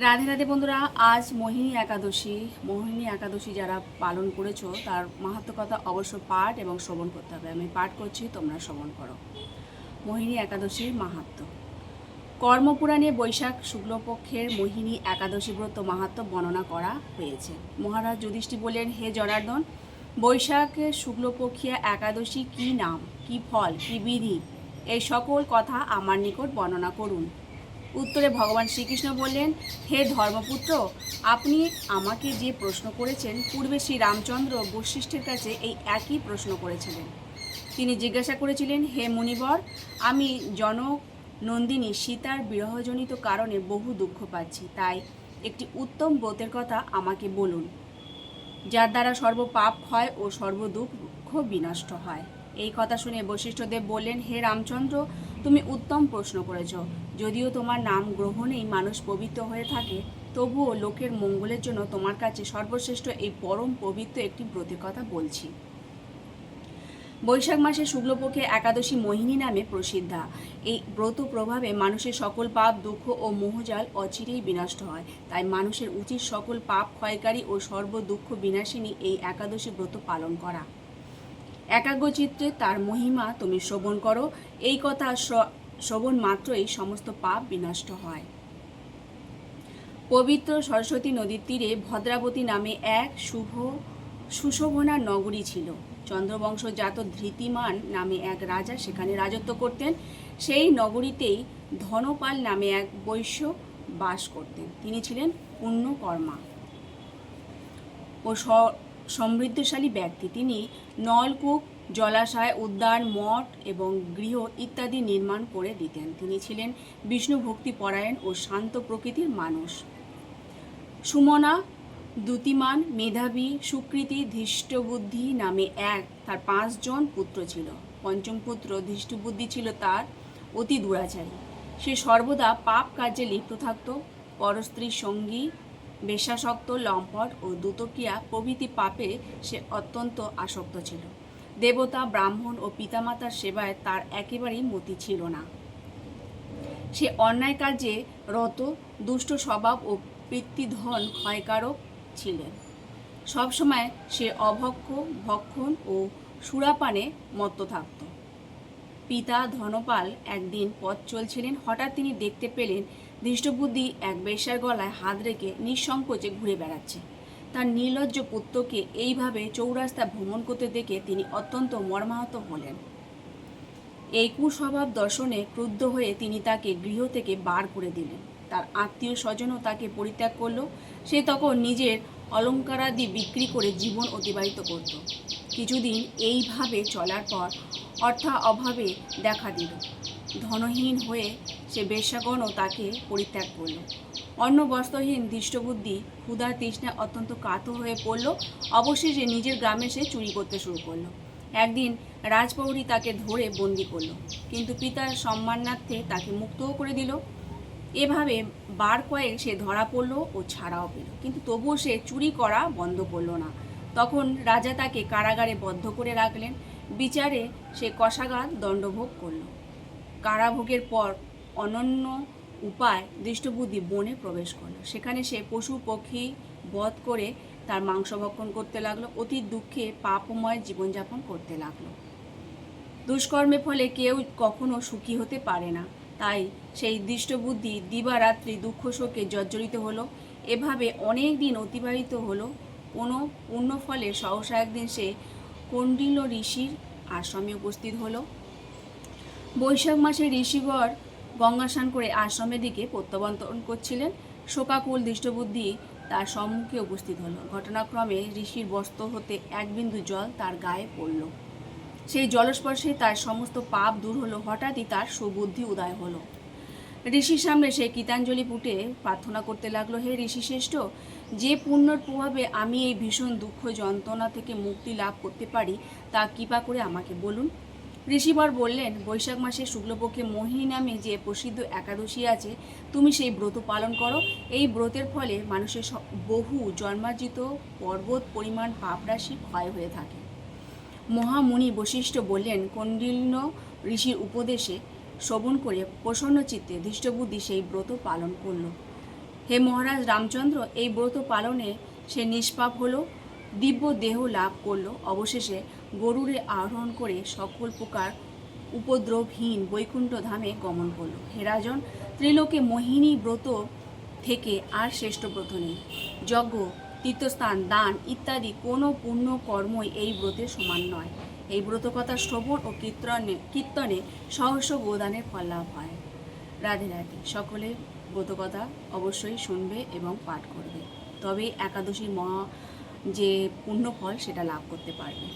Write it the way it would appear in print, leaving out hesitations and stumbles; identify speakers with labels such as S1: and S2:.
S1: রাধে রাধে বন্ধুরা, আজ মোহিনী একাদশী যারা পালন করেছো তার মাহাত্ম্য কথা অবশ্য পাঠ এবং শ্রবণ করতে হবে। আমি পাঠ করছি, তোমরা শ্রবণ করো। মোহিনী একাদশীর মাহাত্ম্য। কর্মপুরাণে বৈশাখ শুক্লপক্ষের মোহিনী একাদশী ব্রত মাহাত্ম্য বর্ণনা করা হয়েছে। মহারাজ যুধিষ্ঠির বললেন, হে জনার্দন, বৈশাখে শুক্লপক্ষিয়া একাদশী কি নাম, কি ফল, কি বিধি, এই সকল কথা আমার নিকট বর্ণনা করুন। উত্তরে ভগবান শ্রীকৃষ্ণ বললেন, হে ধর্মপুত্র, আপনি আমাকে যে প্রশ্ন করেছেন, পূর্বে শ্রী রামচন্দ্র বশিষ্ঠের কাছে এই একই প্রশ্ন করেছিলেন। তিনি জিজ্ঞাসা করেছিলেন, হে মুনিবর, আমি জনক নন্দিনী সীতার বিরহজনিত কারণে বহু দুঃখ পাচ্ছি, তাই একটি উত্তম ব্রতের কথা আমাকে বলুন, যার দ্বারা সর্বপাপ ক্ষয় ও সর্বদুঃখ বিনষ্ট হয়। এই কথা শুনে বশিষ্ঠদেব বললেন, হে রামচন্দ্র, তুমি উত্তম প্রশ্ন করেছ। যদিও তোমার নাম গ্রহণেই মানুষ পবিত্র হয়ে থাকে, তবুও লোকের মঙ্গলের জন্য তোমার কাছে সর্বশ্রেষ্ঠ এই পরম পবিত্র একটি ব্রতের কথা বলছি। বৈশাখ মাসে শুক্লপক্ষে একাদশী মোহিনী নামে প্রসিদ্ধা। এই ব্রত প্রভাবে মানুষের সকল পাপ, দুঃখ ও মোহজাল অচিরেই বিনষ্ট হয়। তাই মানুষের উচিত সকল পাপ ক্ষয়কারী ও সর্ব দুঃখ বিনাশিনী এই একাদশী ব্রত পালন করা। একাগ্রচিত্তে তার মহিমা তুমি শ্রবণ করো। এই কথা শ্রবণ মাত্রই সমস্ত পাপ বিনষ্ট হয়। পবিত্র সরস্বতী নদীর তীরে ভদ্রাবতী নামে এক সুশোভনা নগরী ছিল। চন্দ্রবংশজাত ধৃতিমান নামে এক রাজা সেখানে রাজত্ব করতেন। সেই নগরীতেই ধনপাল নামে এক বৈশ্য বাস করতেন। তিনি ছিলেন পুণ্যকর্মা ও সমৃদ্ধশালী ব্যক্তি। তিনি নলকূপ, জলাশয়, উদ্যান, মঠ এবং গৃহ ইত্যাদি নির্মাণ করে দিতেন। তিনি ছিলেন বিষ্ণু ভক্তি পরায়ণ ও শান্ত প্রকৃতির মানুষ। সুমনা, দ্যুতিমান, মেধাবী, সুকৃতি, ধৃষ্টবুদ্ধি নামে তার 5 জন পুত্র ছিল। পঞ্চম পুত্র ধৃষ্টবুদ্ধি ছিল তার অতি দুরাচারী। সে সর্বদা পাপ কার্যে লিপ্ত থাকত। পরস্ত্রীর সঙ্গী, বেশ্যাসক্ত, লম্পট ও দ্যুতক্রিয়া প্রভৃতি পাপে সে অত্যন্ত আসক্ত ছিল। দেবতা, ব্রাহ্মণ ও পিতামাতার সেবায় তার একেবারেই মতি ছিল না। সে অন্যায় কাজে রত, দুষ্ট স্বভাব ও পিতৃধন ক্ষয়কারক ছিলেন। সবসময় সে অভক্ষ, ভক্ষণ ও সুরাপানে মত্ত থাকত। পিতা ধনপাল একদিন পথ চলছিলেন। হঠাৎ তিনি দেখতে পেলেন ধৃষ্টবুদ্ধি এক বেশ্যার গলায় হাত রেখে নিঃসংকোচে ঘুরে বেড়াচ্ছে। তার নির্লজ্জ পুত্রকে এইভাবে চৌরাস্তা ভ্রমণ করতে দেখে তিনি অত্যন্ত মর্মাহত হলেন। এই কুস্বভাব দর্শনে ক্রুদ্ধ হয়ে তিনি তাকে গৃহ থেকে বার করে দিলেন। তার আত্মীয় স্বজনও তাকে পরিত্যাগ করল। সে তখন নিজের অলঙ্কারাদি বিক্রি করে জীবন অতিবাহিত করত। কিছুদিন এইভাবে চলার পর অর্থাভাবে দেখা দিল। ধনহীন হয়ে সে বেশ্যাগণও তাকে পরিত্যাগ করল। অন্য বস্ত্রহীন ধৃষ্টবুদ্ধি ক্ষুধার তৃষ্ণায় অত্যন্ত কাতর হয়ে পড়ল। অবশেষে নিজের গ্রামে সে চুরি করতে শুরু করল। একদিন রাজপ্রহরী তাকে ধরে বন্দি করল, কিন্তু পিতার সম্মানার্থে তাকে মুক্তও করে দিল। এভাবে বার কয়েক সে ধরা পড়ল ও ছাড়াও পেল, কিন্তু তবুও সে চুরি করা বন্ধ করল না। তখন রাজা তাকে কারাগারে বদ্ধ করে রাখলেন। বিচারে সে কষাঘাত দণ্ডভোগ করল। কারাভোগের পর অনন্য উপায় দৃষ্টবুদ্ধি বনে প্রবেশ করল। সেখানে সে পশু পক্ষী বধ করে তার মাংস ভক্ষণ করতে লাগলো। অতি দুঃখে পাপময় জীবনযাপন করতে লাগলো। দুষ্কর্মের ফলে কেউ কখনো সুখী হতে পারে না। তাই সেই দৃষ্টবুদ্ধি দিবারাত্রি দুঃখ শোকে জর্জরিত হলো। এভাবে অনেক দিন অতিবাহিত হলো। কোনো পুণ্য ফলে সহসা একদিন সে কৌণ্ডিন্য ঋষির আশ্রমে উপস্থিত হলো। বৈশাখ মাসে ঋষিগণ গঙ্গা স্নান করে আশ্রমের দিকে প্রত্যাবর্তন করছিলেন। শোকাকুল দৃষ্টবুদ্ধি তার সম্মুখে উপস্থিত হলো। ঘটনাক্রমে ঋষির বস্ত্র হতে এক বিন্দু জল তার গায়ে পড়ল। সেই জলস্পর্শে তার সমস্ত পাপ দূর হলো। হঠাৎই তার সুবুদ্ধি উদয় হলো। ঋষির সামনে সে কৃতাঞ্জলি পুটে প্রার্থনা করতে লাগলো, হে ঋষিশ্রেষ্ঠ, যে পুণ্যর প্রভাবে আমি এই ভীষণ দুঃখ যন্ত্রণা থেকে মুক্তি লাভ করতে পারি তা কৃপা করে আমাকে বলুন। ঋষিবর বললেন, বৈশাখ মাসে শুক্লপক্ষে মোহিনী নামে যে প্রসিদ্ধ একাদশী আছে, তুমি সেই ব্রত পালন করো। এই ব্রতের ফলে মানুষের বহু জন্মার্জিত পর্বত পরিমাণ পাপরাশি ক্ষয় হয়ে থাকে। মহামুনি বশিষ্ঠ বললেন, কৌণ্ডিন্য ঋষির উপদেশে শ্রবণ করে প্রসন্ন চিত্তে ধৃষ্টবুদ্ধি সেই ব্রত পালন করল। হে মহারাজ রামচন্দ্র, এই ব্রত পালনে সে নিষ্পাপ হলো, দিব্য দেহ লাভ করলো, অবশেষে গরুড়ে আরোহণ করে সকল প্রকার উপদ্রবহীন বৈকুণ্ঠ ধামে গমন করল। হে রাজন, ত্রিলোকে মোহিনী ব্রত থেকে আর শ্রেষ্ঠ ব্রত নেই। যজ্ঞ, তীর্থস্থান, দান ইত্যাদি কোনো পুণ্য কর্মই এই ব্রতের সমান নয়। এই ব্রতকথা শ্রবণ ও কীর্তনে সহস্র গোদানের ফল লাভ হয়। রাধে রাধে। সকলে ব্রতকথা অবশ্যই শুনবে এবং পাঠ করবে, তবে একাদশীর মহা যে পুণ্যফল সেটা লাভ করতে পারবে।